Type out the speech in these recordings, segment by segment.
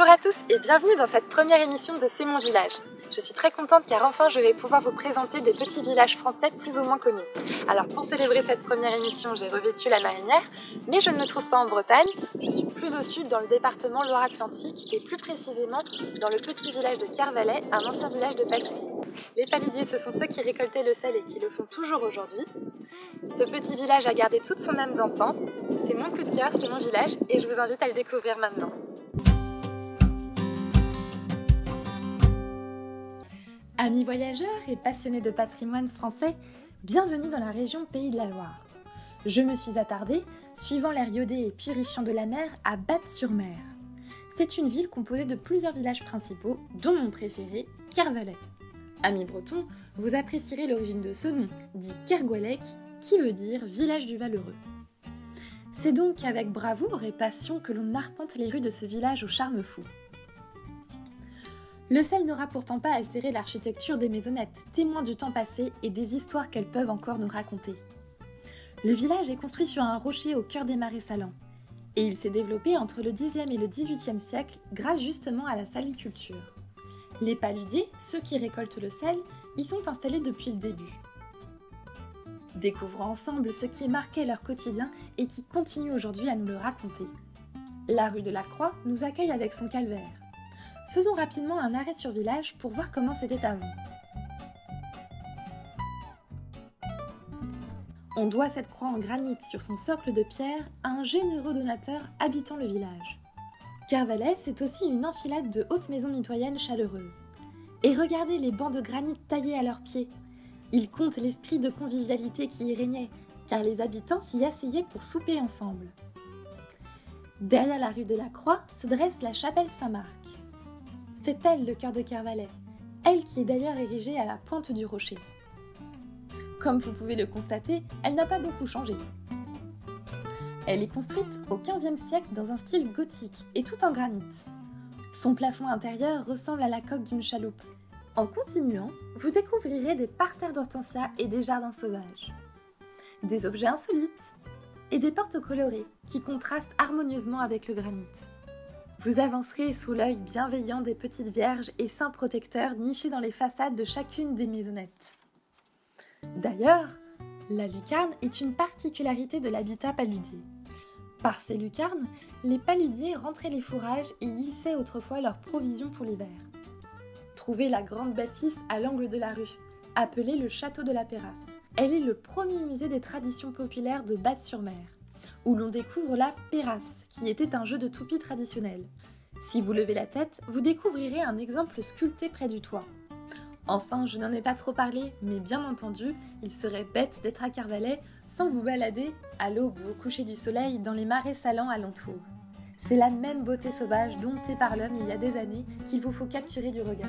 Bonjour à tous et bienvenue dans cette première émission de C'est mon village. Je suis très contente car enfin je vais pouvoir vous présenter des petits villages français plus ou moins connus. Alors pour célébrer cette première émission, j'ai revêtu la marinière, mais je ne me trouve pas en Bretagne, je suis plus au sud dans le département Loire-Atlantique et plus précisément dans le petit village de Kervalet, un ancien village de paludiers. Les paludiers, ce sont ceux qui récoltaient le sel et qui le font toujours aujourd'hui. Ce petit village a gardé toute son âme d'antan. C'est mon coup de cœur, c'est mon village et je vous invite à le découvrir maintenant. Amis voyageurs et passionnés de patrimoine français, bienvenue dans la région Pays de la Loire. Je me suis attardée, suivant l'air iodé et purifiant de la mer, à Batte-sur-Mer. C'est une ville composée de plusieurs villages principaux, dont mon préféré, Kervalet. Amis bretons, vous apprécierez l'origine de ce nom, dit Kergoualec, qui veut dire village du Valeureux. C'est donc avec bravoure et passion que l'on arpente les rues de ce village au charme fou. Le sel n'aura pourtant pas altéré l'architecture des maisonnettes, témoins du temps passé et des histoires qu'elles peuvent encore nous raconter. Le village est construit sur un rocher au cœur des marais salants, et il s'est développé entre le Xe et le XVIIIe siècle grâce justement à la saliculture. Les paludiers, ceux qui récoltent le sel, y sont installés depuis le début. Découvrons ensemble ce qui marquait leur quotidien et qui continue aujourd'hui à nous le raconter. La rue de la Croix nous accueille avec son calvaire. Faisons rapidement un arrêt sur village pour voir comment c'était avant. On doit cette croix en granit sur son socle de pierre à un généreux donateur habitant le village. Kervalet, c'est aussi une enfilade de hautes maisons mitoyennes chaleureuses. Et regardez les bancs de granit taillés à leurs pieds. Ils comptent l'esprit de convivialité qui y régnait, car les habitants s'y asseyaient pour souper ensemble. Derrière la rue de la Croix se dresse la chapelle Saint-Marc. C'est elle le cœur de Kervalet, elle qui est d'ailleurs érigée à la pointe du rocher. Comme vous pouvez le constater, elle n'a pas beaucoup changé. Elle est construite au XVe siècle dans un style gothique et tout en granit. Son plafond intérieur ressemble à la coque d'une chaloupe. En continuant, vous découvrirez des parterres d'hortensias et des jardins sauvages. Des objets insolites et des portes colorées qui contrastent harmonieusement avec le granit. Vous avancerez sous l'œil bienveillant des petites vierges et saints protecteurs nichés dans les façades de chacune des maisonnettes. D'ailleurs, la lucarne est une particularité de l'habitat paludier. Par ces lucarnes, les paludiers rentraient les fourrages et y hissaient autrefois leurs provisions pour l'hiver. Trouvez la grande bâtisse à l'angle de la rue, appelée le château de la Pérasse. Elle est le premier musée des traditions populaires de Batte-sur-Mer, où l'on découvre la Pérasse, qui était un jeu de toupie traditionnel. Si vous levez la tête, vous découvrirez un exemple sculpté près du toit. Enfin, je n'en ai pas trop parlé, mais bien entendu, il serait bête d'être à Kervalet sans vous balader, à l'aube ou au coucher du soleil, dans les marais salants alentours. C'est la même beauté sauvage domptée par l'homme il y a des années qu'il vous faut capturer du regard.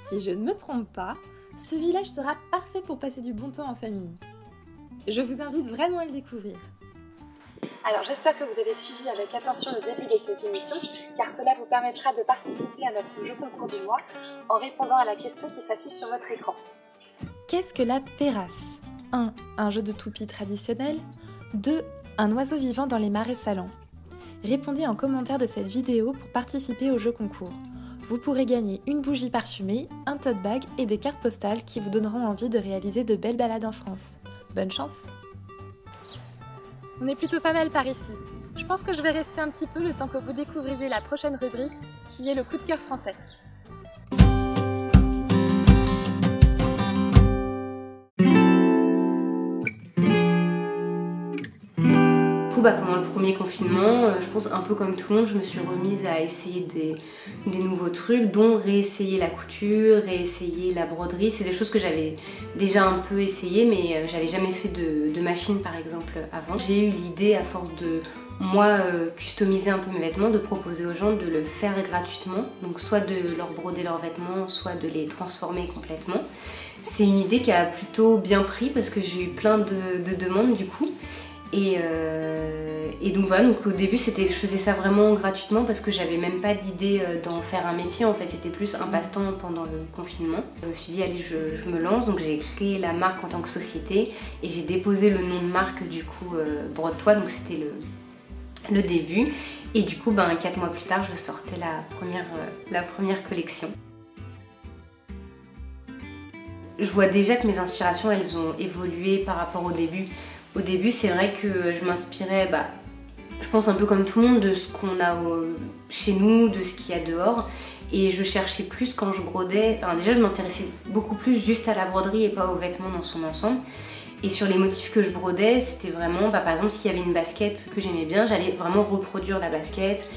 Si je ne me trompe pas, ce village sera parfait pour passer du bon temps en famille. Je vous invite vraiment à le découvrir. Alors j'espère que vous avez suivi avec attention le début de cette émission, car cela vous permettra de participer à notre jeu concours du mois en répondant à la question qui s'affiche sur votre écran. Qu'est-ce que la Pérasse ? 1. Un jeu de toupie traditionnel. 2. Un oiseau vivant dans les marais salants. Répondez en commentaire de cette vidéo pour participer au jeu concours. Vous pourrez gagner une bougie parfumée, un tote bag et des cartes postales qui vous donneront envie de réaliser de belles balades en France. Bonne chance! On est plutôt pas mal par ici. Je pense que je vais rester un petit peu le temps que vous découvriez la prochaine rubrique qui est le coup de cœur français. Pendant le premier confinement, je pense un peu comme tout le monde, je me suis remise à essayer des nouveaux trucs, dont réessayer la couture, réessayer la broderie. C'est des choses que j'avais déjà un peu essayé, mais j'avais jamais fait de machine par exemple avant. J'ai eu l'idée, à force de moi customiser un peu mes vêtements, de proposer aux gens de le faire gratuitement, donc soit de leur broder leurs vêtements, soit de les transformer complètement. C'est une idée qui a plutôt bien pris parce que j'ai eu plein de demandes du coup. Et donc voilà, donc au début je faisais ça vraiment gratuitement parce que j'avais même pas d'idée d'en faire un métier, en fait c'était plus un passe-temps pendant le confinement. Je me suis dit allez je me lance, donc j'ai créé la marque en tant que société et j'ai déposé le nom de marque du coup Brode-toi, donc c'était le début. Et du coup, 4 mois plus tard, je sortais la première collection. Je vois déjà que mes inspirations, elles ont évolué par rapport au début. Au début, c'est vrai que je m'inspirais, je pense un peu comme tout le monde, de ce qu'on a chez nous, de ce qu'il y a dehors. Et je cherchais plus quand je brodais, enfin déjà je m'intéressais beaucoup plus juste à la broderie et pas aux vêtements dans son ensemble. Et sur les motifs que je brodais, c'était vraiment, par exemple s'il y avait une basket que j'aimais bien, j'allais vraiment reproduire la basket,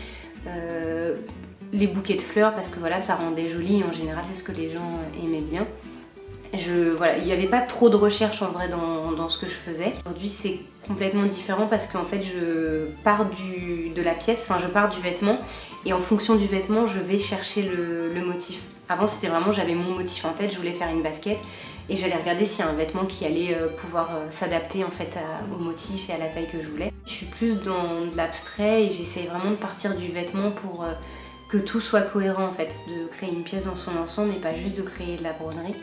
les bouquets de fleurs parce que voilà, ça rendait joli, en général c'est ce que les gens aimaient bien. Voilà, il n'y avait pas trop de recherche en vrai dans ce que je faisais. Aujourd'hui c'est complètement différent parce qu'en fait je pars de la pièce, enfin je pars du vêtement et en fonction du vêtement je vais chercher le motif. Avant c'était vraiment, j'avais mon motif en tête, je voulais faire une basket et j'allais regarder s'il y a un vêtement qui allait pouvoir s'adapter en fait au motif et à la taille que je voulais. Je suis plus dans de l'abstrait et j'essaye vraiment de partir du vêtement pour que tout soit cohérent en fait, de créer une pièce dans son ensemble et pas juste de créer de la broderie.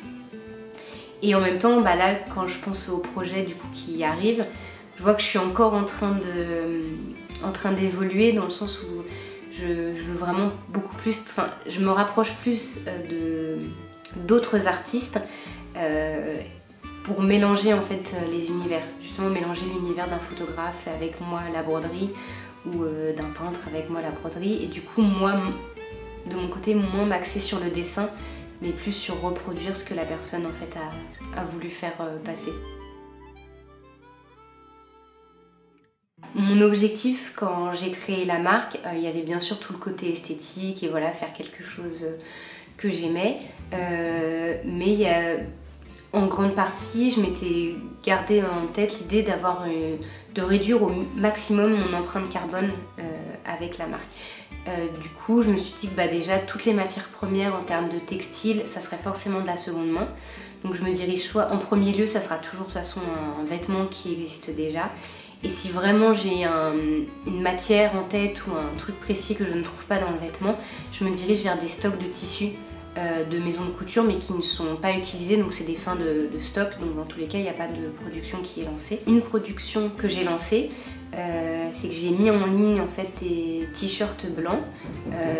Et en même temps, là, quand je pense au projet du coup qui arrive, je vois que je suis encore en train d'évoluer dans le sens où je veux vraiment beaucoup plus, enfin, je me rapproche plus d'autres artistes pour mélanger en fait les univers. Justement, mélanger l'univers d'un photographe avec moi la broderie ou d'un peintre avec moi la broderie. Et du coup, moi, de mon côté, moins m'axer sur le dessin, mais plus sur reproduire ce que la personne en fait a voulu faire passer. Mon objectif quand j'ai créé la marque, il y avait bien sûr tout le côté esthétique et voilà, faire quelque chose que j'aimais, mais en grande partie je m'étais gardé en tête l'idée de réduire au maximum mon empreinte carbone avec la marque. Du coup je me suis dit que déjà toutes les matières premières en termes de textile ça serait forcément de la seconde main, donc je me dirige soit en premier lieu, ça sera toujours de toute façon un vêtement qui existe déjà, et si vraiment j'ai une matière en tête ou un truc précis que je ne trouve pas dans le vêtement, je me dirige vers des stocks de tissus de maisons de couture mais qui ne sont pas utilisés, donc c'est des fins de stock, donc dans tous les cas il n'y a pas de production qui est lancée. Une production que j'ai lancée, c'est que j'ai mis en ligne en fait des t-shirts blancs,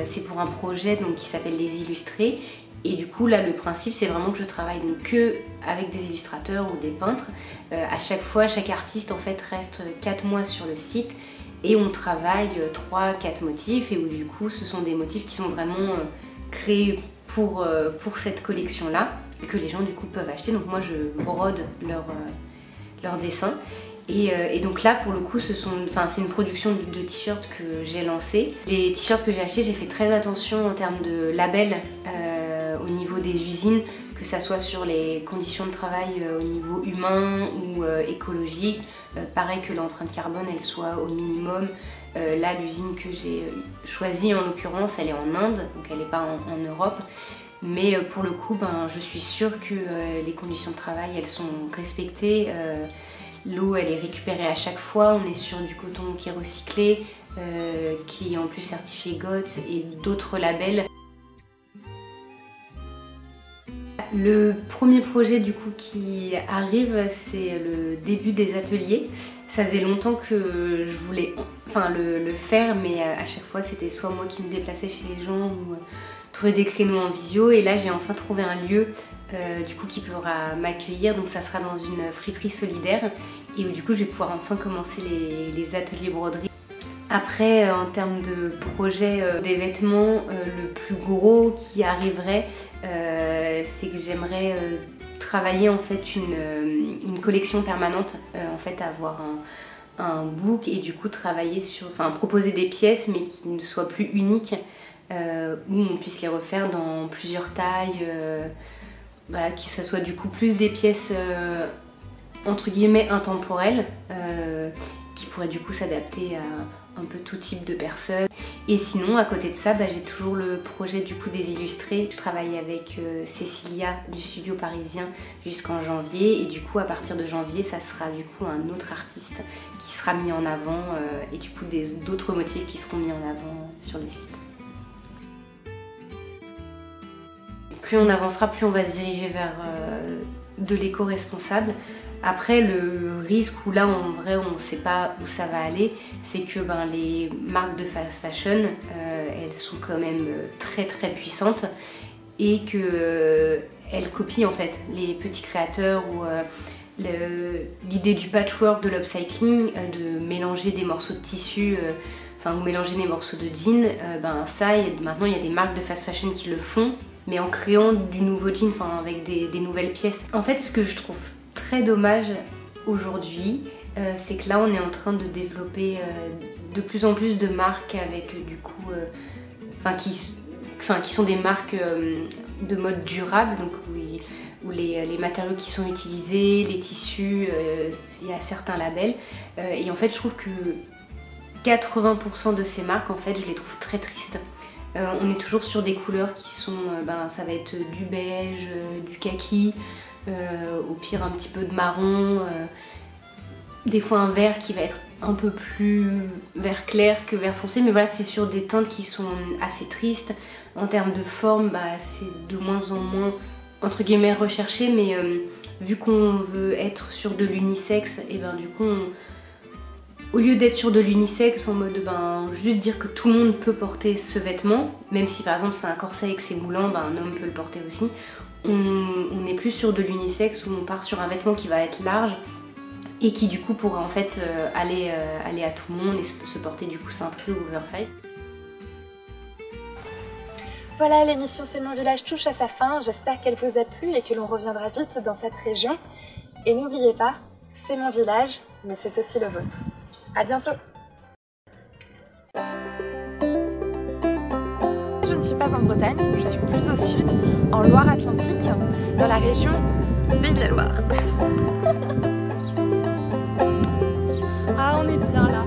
c'est pour un projet donc, qui s'appelle Les Illustrés, et du coup là le principe c'est vraiment que je travaille donc que avec des illustrateurs ou des peintres. À chaque fois, chaque artiste en fait reste 4 mois sur le site et on travaille 3-4 motifs, et où du coup ce sont des motifs qui sont vraiment créés pour cette collection là et que les gens du coup peuvent acheter. Donc moi je brode leurs dessins. Et donc là pour le coup c'est une production de t-shirts que j'ai lancé. Les t-shirts que j'ai achetés, j'ai fait très attention en termes de label au niveau des usines, que ça soit sur les conditions de travail au niveau humain ou écologique. Pareil que l'empreinte carbone elle soit au minimum. Là l'usine que j'ai choisie en l'occurrence elle est en Inde, donc elle n'est pas en Europe. Mais pour le coup je suis sûre que les conditions de travail elles sont respectées. L'eau elle est récupérée à chaque fois, on est sur du coton qui est recyclé, qui est en plus certifié GOTS et d'autres labels. Le premier projet du coup qui arrive, c'est le début des ateliers. Ça faisait longtemps que je voulais le faire, mais à chaque fois c'était soit moi qui me déplaçais chez les gens ou trouver des créneaux en visio, et là j'ai enfin trouvé un lieu du coup qui pourra m'accueillir, donc ça sera dans une friperie solidaire et où du coup je vais pouvoir enfin commencer les ateliers broderie. Après en termes de projet des vêtements, le plus gros qui arriverait c'est que j'aimerais travailler en fait une collection permanente, en fait avoir un book et du coup travailler proposer des pièces mais qui ne soient plus uniques, où on puisse les refaire dans plusieurs tailles, voilà, que ce soit du coup plus des pièces entre guillemets intemporelles, qui pourraient du coup s'adapter à un peu tout type de personnes. Et sinon à côté de ça j'ai toujours le projet du coup des illustrés. Je travaille avec Cécilia du studio parisien jusqu'en janvier, et du coup à partir de janvier ça sera du coup un autre artiste qui sera mis en avant, et du coup d'autres motifs qui seront mis en avant sur le site. Plus on avancera, plus on va se diriger vers de l'éco-responsable. Après, le risque où là, en vrai, on ne sait pas où ça va aller, c'est que les marques de fast fashion, elles sont quand même très très puissantes et qu'elles copient en fait les petits créateurs ou l'idée du patchwork, de l'upcycling, de mélanger des morceaux de tissu, ou mélanger des morceaux de jean, maintenant il y a des marques de fast fashion qui le font, mais en créant du nouveau jean, avec des nouvelles pièces. En fait, ce que je trouve très dommage aujourd'hui, c'est que là on est en train de développer de plus en plus de marques avec qui sont des marques de mode durable, donc où les matériaux qui sont utilisés, les tissus, il y a certains labels, et en fait je trouve que 80% de ces marques, en fait, je les trouve très tristes. On est toujours sur des couleurs qui sont, ça va être du beige, du kaki, au pire un petit peu de marron, des fois un vert qui va être un peu plus vert clair que vert foncé, mais voilà, c'est sur des teintes qui sont assez tristes. En termes de forme, c'est de moins en moins entre guillemets recherché, mais vu qu'on veut être sur de l'unisexe, et du coup au lieu d'être sur de l'unisexe en mode juste dire que tout le monde peut porter ce vêtement, même si par exemple c'est un corset et que c'est moulant, un homme peut le porter aussi, on n'est plus sur de l'unisexe où on part sur un vêtement qui va être large et qui du coup pourra en fait aller à tout le monde et se porter du coup cintré ou oversize. Voilà, l'émission C'est mon village touche à sa fin, j'espère qu'elle vous a plu et que l'on reviendra vite dans cette région. Et n'oubliez pas, c'est mon village, mais c'est aussi le vôtre. À bientôt! Je ne suis pas en Bretagne, je suis plus au sud, en Loire-Atlantique, dans la région Pays de la Loire. Ah, on est bien là.